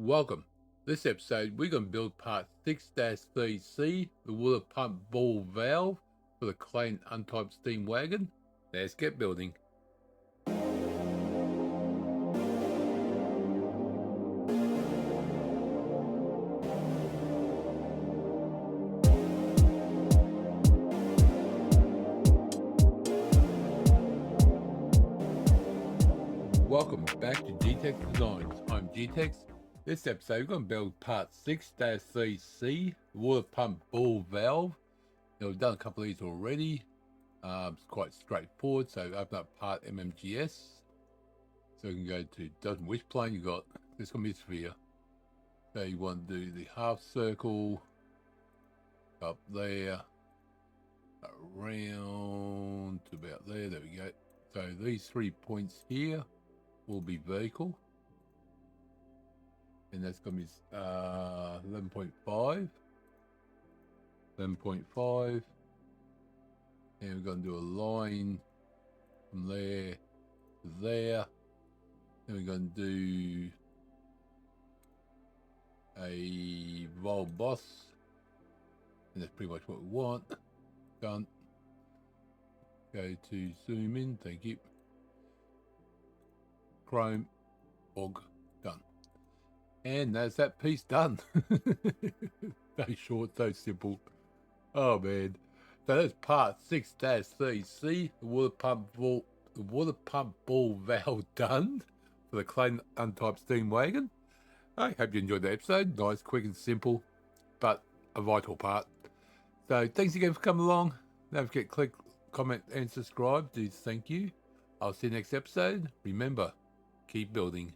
Welcome. This episode, we're going to build part 6-3C, the water pump ball valve for the Clayton Undertype Steam Wagon. Let's get building. Welcome back to G-Tex Designs. I'm G-Tex. This episode, we're going to build part 6-3C, the water pump ball valve. Now, we've done a couple of these already. It's quite straightforward. So open up part MMGS. So we can go to doesn't wish plane. You've got this going to be a sphere. So you want to do the half circle up there, around to about there. There we go. So these 3 points here will be vertical. And that's going to be 11.5. 11.5. And we're going to do a line from there to there. Then we're going to do a vol boss. And that's pretty much what we want. Done. Go to zoom in. Thank you. Chrome. Org. Done. And that's that piece done. So short, so simple. Oh man. So that's part 6-3C, the water pump ball valve done for the Clayton Undertype Steam Wagon. I hope you enjoyed the episode. Nice, quick and simple, but a vital part. So thanks again for coming along. Don't forget to click, comment and subscribe. Do thank you. I'll see you next episode. Remember, keep building.